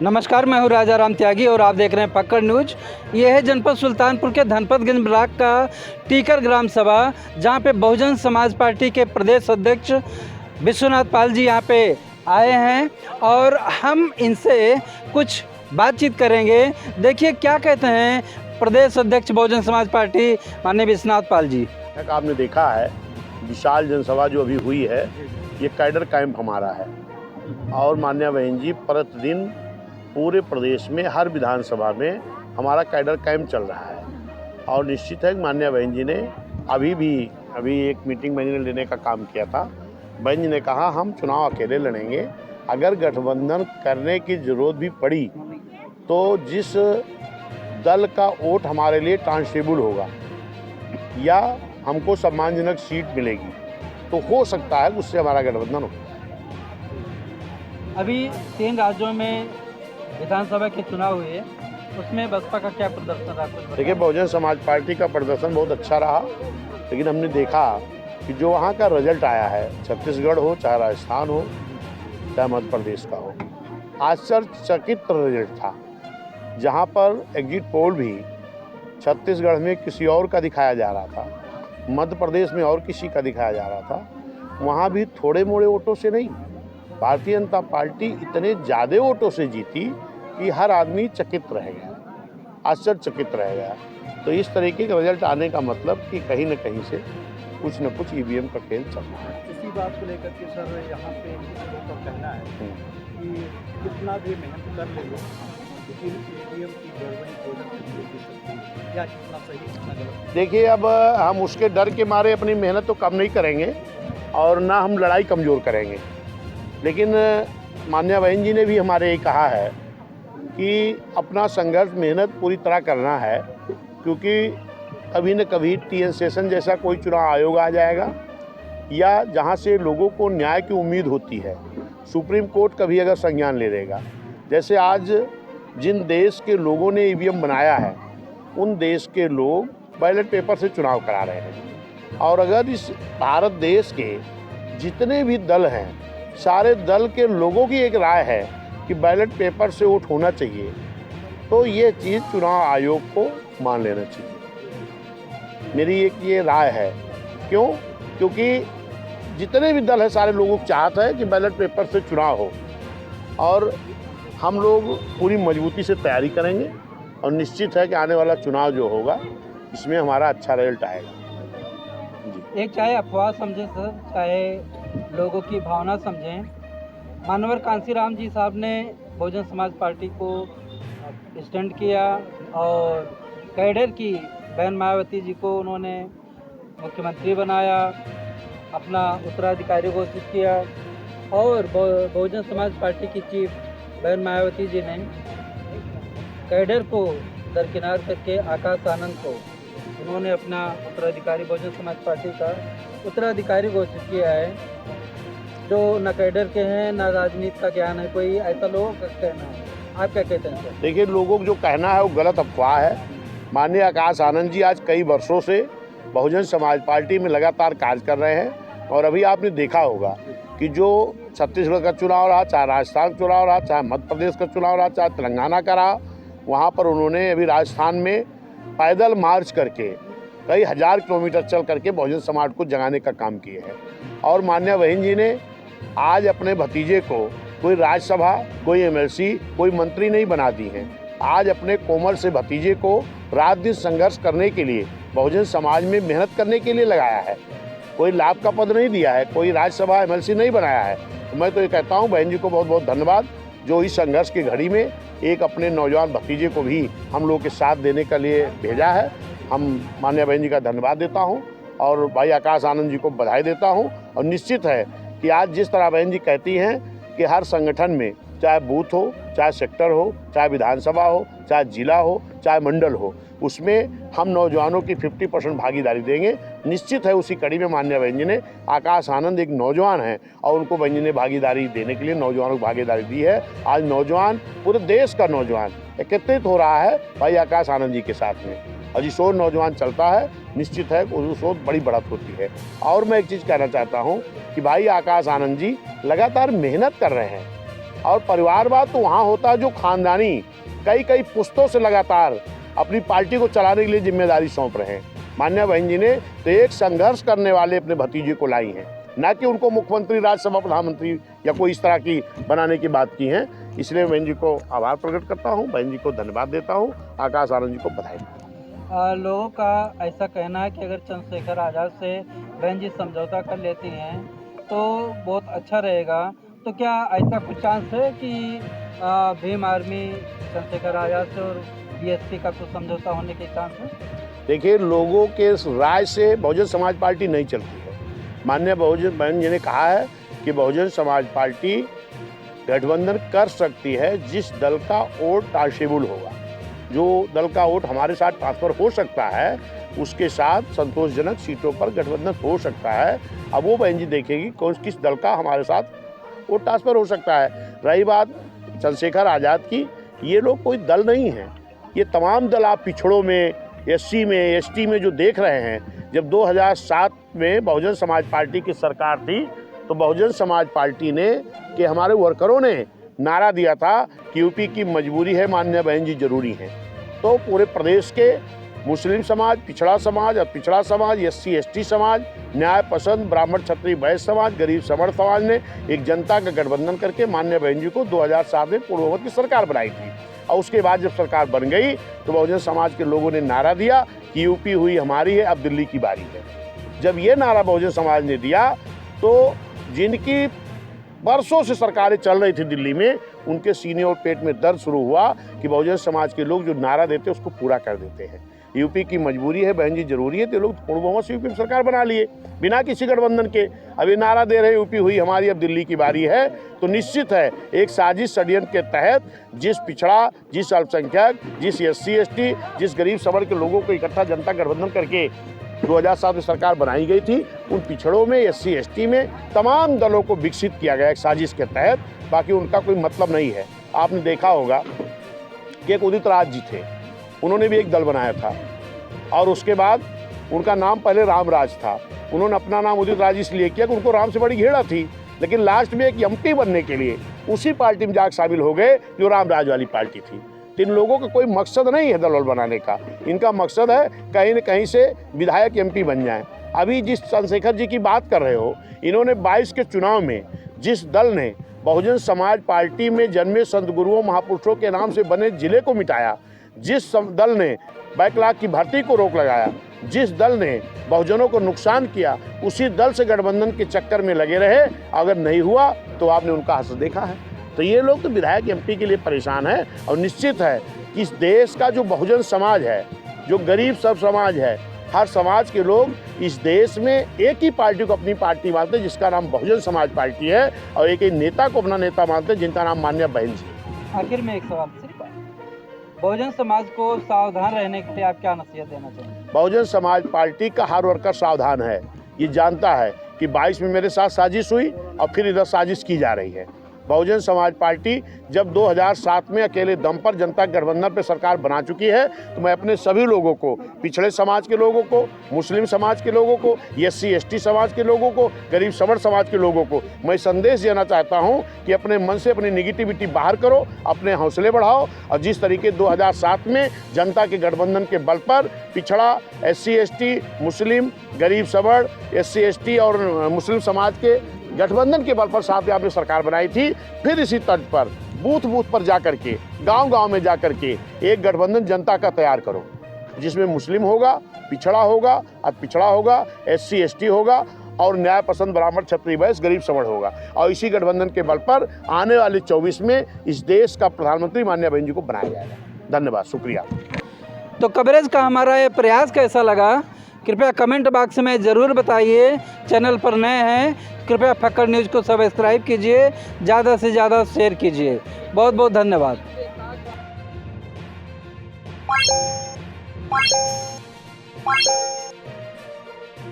नमस्कार, मैं हूं राजा राम त्यागी और आप देख रहे हैं पकड़ न्यूज। ये है जनपद सुल्तानपुर के धनपतगंज ब्लॉक का टीकर ग्राम सभा, जहां पे बहुजन समाज पार्टी के प्रदेश अध्यक्ष विश्वनाथ पाल जी यहां पे आए हैं और हम इनसे कुछ बातचीत करेंगे। देखिए क्या कहते हैं प्रदेश अध्यक्ष बहुजन समाज पार्टी माननीय विश्वनाथ पाल जी। आपने देखा है विशाल जनसभा जो अभी हुई है, ये कैडर कैंप हमारा है और माननीय बहन जी प्रतिदिन पूरे प्रदेश में हर विधानसभा में हमारा कैडर कैंप चल रहा है। और निश्चित है कि माननीय बहन जी ने अभी एक मीटिंग बहन जी ने लेने का काम किया था। बहन जी ने कहा हम चुनाव अकेले लड़ेंगे, अगर गठबंधन करने की ज़रूरत भी पड़ी तो जिस दल का वोट हमारे लिए ट्रांसफरेबल होगा या हमको सम्मानजनक सीट मिलेगी तो हो सकता है उससे हमारा गठबंधन हो। अभी 3 राज्यों में विधानसभा के चुनाव हुए, उसमें बसपा का क्या प्रदर्शन रहा? देखिए, बहुजन समाज पार्टी का प्रदर्शन बहुत अच्छा रहा, लेकिन हमने देखा कि जो वहाँ का रिजल्ट आया है, छत्तीसगढ़ हो चाहे राजस्थान हो चाहे मध्य प्रदेश का हो, आश्चर्यचकित रिजल्ट था। जहाँ पर एग्जिट पोल भी छत्तीसगढ़ में किसी और का दिखाया जा रहा था, मध्य प्रदेश में और किसी का दिखाया जा रहा था, वहाँ भी थोड़े मोड़े वोटों से नहीं, भारतीय जनता पार्टी इतने ज़्यादा वोटों से जीती कि हर आदमी चकित रह गया, आश्चर्यचकित रह गया। तो इस तरीके का रिजल्ट आने का मतलब कि कहीं न कहीं से कुछ न कुछ ईवीएम का खेल चल रहा है। इसी बात को लेकर के सर यहाँ पे लोगों का कहना है कि कितना भी मेहनत कर ले लो, लेकिन ईवीएम की गड़बड़ी हो सकती है, या कितना सही कितना गलत। देखिए, अब हम उसके डर के मारे अपनी मेहनत तो कम नहीं करेंगे और ना हम लड़ाई कमज़ोर करेंगे, लेकिन माननीय बहन जी ने भी हमारे ये कहा है कि अपना संघर्ष मेहनत पूरी तरह करना है, क्योंकि कभी न कभी टीएन सेशन जैसा कोई चुनाव आयोग आ जाएगा या जहां से लोगों को न्याय की उम्मीद होती है, सुप्रीम कोर्ट कभी अगर संज्ञान ले लेगा। जैसे आज जिन देश के लोगों ने ईवीएम बनाया है, उन देश के लोग बैलेट पेपर से चुनाव करा रहे हैं, और अगर इस भारत देश के जितने भी दल हैं, सारे दल के लोगों की एक राय है कि बैलेट पेपर से वोट होना चाहिए, तो ये चीज़ चुनाव आयोग को मान लेना चाहिए। मेरी एक ये राय है। क्यों? क्योंकि जितने भी दल हैं, सारे लोगों को चाहता है कि बैलेट पेपर से चुनाव हो, और हम लोग पूरी मजबूती से तैयारी करेंगे और निश्चित है कि आने वाला चुनाव जो होगा इसमें हमारा अच्छा रिजल्ट आएगा। जी। एक चाहे अफवाह समझें सर, चाहे लोगों की भावना समझें, मानवर कांसीराम जी साहब ने बहुजन समाज पार्टी को स्टैंड किया और कैडर की बहन मायावती जी को उन्होंने मुख्यमंत्री बनाया, अपना उत्तराधिकारी घोषित किया, और बहुजन समाज पार्टी की चीफ बहन मायावती जी ने कैडर को दरकिनार करके आकाश आनंद को उन्होंने अपना उत्तराधिकारी, बहुजन समाज पार्टी का उत्तराधिकारी घोषित किया है, जो न कैडर के हैं न राजनीति का ज्ञान है। कोई ऐसा लोगों का कहना है, आप क्या कहते हैं सर? देखिए, लोगों को जो कहना है वो गलत अफवाह है। माननीय आकाश आनंद जी आज कई वर्षों से बहुजन समाज पार्टी में लगातार कार्य कर रहे हैं, और अभी आपने देखा होगा कि जो छत्तीसगढ़ का चुनाव रहा, चाहे राजस्थान का चुनाव रहा, चाहे मध्य प्रदेश का चुनाव रहा, चाहे तेलंगाना का रहा, वहाँ पर उन्होंने अभी राजस्थान में पैदल मार्च करके कई हज़ार किलोमीटर चल करके बहुजन समाज को जगाने का काम किया है। और माननीय बहन जी ने आज अपने भतीजे को कोई राज्यसभा, कोई एमएलसी, कोई मंत्री नहीं बना दी हैं। आज अपने कोमल से भतीजे को रात दिन संघर्ष करने के लिए, बहुजन समाज में मेहनत करने के लिए लगाया है। कोई लाभ का पद नहीं दिया है, कोई राज्यसभा एमएलसी नहीं बनाया है। तो मैं तो ये कहता हूँ बहन जी को बहुत बहुत धन्यवाद, जो इस संघर्ष की घड़ी में एक अपने नौजवान भतीजे को भी हम लोग के साथ देने के लिए भेजा है। हम माननीय बहन जी का धन्यवाद देता हूँ और भाई आकाश आनंद जी को बधाई देता हूँ। और निश्चित है कि आज जिस तरह बहन जी कहती हैं कि हर संगठन में, चाहे बूथ हो, चाहे सेक्टर हो, चाहे विधानसभा हो, चाहे जिला हो, चाहे मंडल हो, उसमें हम नौजवानों की 50% भागीदारी देंगे। निश्चित है उसी कड़ी में माननीय बहन जी ने, आकाश आनंद एक नौजवान हैं और उनको बहन जी ने भागीदारी देने के लिए नौजवानों को भागीदारी दी है। आज नौजवान, पूरे देश का नौजवान एकत्रित हो रहा है भाई आकाश आनंद जी के साथ में, और जिस ओर नौजवान चलता है निश्चित है उस ओर बड़ी बढ़त होती है। और मैं एक चीज़ कहना चाहता हूँ कि भाई आकाश आनंद जी लगातार मेहनत कर रहे हैं, और परिवारवाद तो वहाँ होता है जो खानदानी कई कई पुश्तों से लगातार अपनी पार्टी को चलाने के लिए जिम्मेदारी सौंप रहे हैं। मान्या बहन जी ने तो एक संघर्ष करने वाले अपने भतीजे को लाई हैं, ना कि उनको मुख्यमंत्री, राज्यसभा प्रधानमंत्री या कोई इस तरह की बनाने की बात की है। इसलिए बहन जी को आभार प्रकट करता हूँ, बहन जी को धन्यवाद देता हूँ, आकाश आनंद जी को बधाई देता हूँ। लोगों का ऐसा कहना है कि अगर चंद्रशेखर आज़ाद से बहन जी समझौता कर लेती हैं तो बहुत अच्छा रहेगा। तो क्या ऐसा कुछ चांस है कि भीम आर्मी चंद्रशेखर आज़ाद से और बीएसपी का कुछ समझौता होने के चांस है? देखिए, लोगों के राय से बहुजन समाज पार्टी नहीं चलती है। माननीय बहन जी ने कहा है कि बहुजन समाज पार्टी गठबंधन कर सकती है जिस दल का वोट ट्रांसफरेबल होगा। जो दल का वोट हमारे साथ ट्रांसफर हो सकता है उसके साथ संतोषजनक सीटों पर गठबंधन हो सकता है। अब वो बहन जी देखेगी कौन किस दल का हमारे साथ वोट ट्रांसफर हो सकता है। रही बात चंद्रशेखर आज़ाद की, ये लोग कोई दल नहीं है। ये तमाम दल आप पिछड़ों में, एससी में, एसटी में जो देख रहे हैं, जब 2007 में बहुजन समाज पार्टी की सरकार थी तो बहुजन समाज पार्टी ने कि हमारे वर्करों ने नारा दिया था कि यूपी की मजबूरी है, मान्य बहन जी जरूरी हैं। तो पूरे प्रदेश के मुस्लिम समाज, पिछड़ा समाज और पिछड़ा समाज, एससी एसटी समाज, न्याय पसंद ब्राह्मण क्षत्रिय वैश्य समाज, गरीब समर्थ समाज ने एक जनता का गठबंधन करके मान्य बहन जी को 2007 में पूर्ण बहुमत की सरकार बनाई थी। और उसके बाद जब सरकार बन गई तो बहुजन समाज के लोगों ने नारा दिया कि यूपी हुई हमारी है, अब दिल्ली की बारी है। जब ये नारा बहुजन समाज ने दिया तो जिनकी बरसों से सरकारें चल रही थी दिल्ली में, उनके सीने और पेट में दर्द शुरू हुआ कि बहुजन समाज के लोग जो नारा देते उसको पूरा कर देते हैं। यूपी की मजबूरी है, बहन जी जरूरी है, तो लोग पूर्ण बहुमत से यूपी में सरकार बना लिए बिना किसी गठबंधन के। अब ये नारा दे रहे यूपी हुई हमारी, अब दिल्ली की बारी है। तो निश्चित है एक साजिश षड्यंत्र के तहत जिस पिछड़ा, जिस अल्पसंख्यक, जिस एससी एसटी, जिस गरीब समर के लोगों को इकट्ठा जनता गठबंधन करके 2007 में सरकार बनाई गई थी, उन पिछड़ों में, एससी एसटी में तमाम दलों को विकसित किया गया एक साजिश के तहत। बाकी उनका कोई मतलब नहीं है। आपने देखा होगा कि एक उदित राज जी थे, उन्होंने भी एक दल बनाया था और उसके बाद उनका नाम पहले रामराज था। उन्होंने अपना नाम उदित राज इसलिए किया कि उनको राम से बड़ी घृणा थी, लेकिन लास्ट में एक एमपी बनने के लिए उसी पार्टी में जाकर शामिल हो गए जो रामराज वाली पार्टी थी। इन लोगों का कोई मकसद नहीं है दल बनाने का, इनका मकसद है कहीं न कहीं से विधायक एमपी बन जाएं। अभी जिस चंद्रशेखर जी की बात कर रहे हो, इन्होंने 22 के चुनाव में जिस दल ने बहुजन समाज पार्टी में जन्मे संत गुरुओं महापुरुषों के नाम से बने जिले को मिटाया, जिस दल ने बैकलॉग की भर्ती को रोक लगाया, जिस दल ने बहुजनों को नुकसान किया, उसी दल से गठबंधन के चक्कर में लगे रहे। अगर नहीं हुआ तो आपने उनका हश्र देखा है। तो ये लोग तो विधायक एमपी के लिए परेशान है। और निश्चित है कि इस देश का जो बहुजन समाज है, जो गरीब सब समाज है, हर समाज के लोग इस देश में एक ही पार्टी को अपनी पार्टी मानते हैं जिसका नाम बहुजन समाज पार्टी है, और एक ही नेता को अपना नेता मानते हैं जिनका नाम मान्या बहन जी। आखिर में एक सवाल सिर्फ, बहुजन समाज को सावधान रहने के लिए आप क्या नसीहत देना चाहेंगे? बहुजन समाज पार्टी का हर वर्कर सावधान है, ये जानता है कि 22 में मेरे साथ साजिश हुई और फिर इधर साजिश की जा रही है। बहुजन समाज पार्टी जब 2007 में अकेले दम पर जनता गठबंधन पर सरकार बना चुकी है, तो मैं अपने सभी लोगों को, पिछड़े समाज के लोगों को, मुस्लिम समाज के लोगों को, एससी एसटी समाज के लोगों को, गरीब समर्थ समाज के लोगों को मैं संदेश देना चाहता हूं कि अपने मन से अपनी निगेटिविटी बाहर करो, अपने हौसले बढ़ाओ। और जिस तरीके 2007 में जनता के गठबंधन के बल पर पिछड़ा, एससी एसटी, मुस्लिम, गरीब समर्थ, एससी एसटी और मुस्लिम समाज के गठबंधन के बल पर साथ में आपने सरकार बनाई थी, फिर इसी तर्ज पर बूथ बूथ पर जाकर के, गांव-गांव में जाकर के एक गठबंधन जनता का तैयार करो, जिसमें मुस्लिम होगा, पिछड़ा होगा, पिछड़ा होगा, एससी एसटी होगा और न्याय पसंद ब्राह्मण क्षत्रिय वैश्य गरीब समर्थ होगा। और इसी गठबंधन के बल पर आने वाले 24 में इस देश का प्रधानमंत्री मान्या बहन जी को बनाया जाएगा। धन्यवाद, शुक्रिया। तो कवरेज का हमारा ये प्रयास कैसा लगा, कृपया कमेंट बॉक्स में ज़रूर बताइए। चैनल पर नए हैं कृपया फक्कड़ न्यूज़ को सब्सक्राइब कीजिए, ज़्यादा से ज़्यादा शेयर कीजिए। बहुत बहुत धन्यवाद।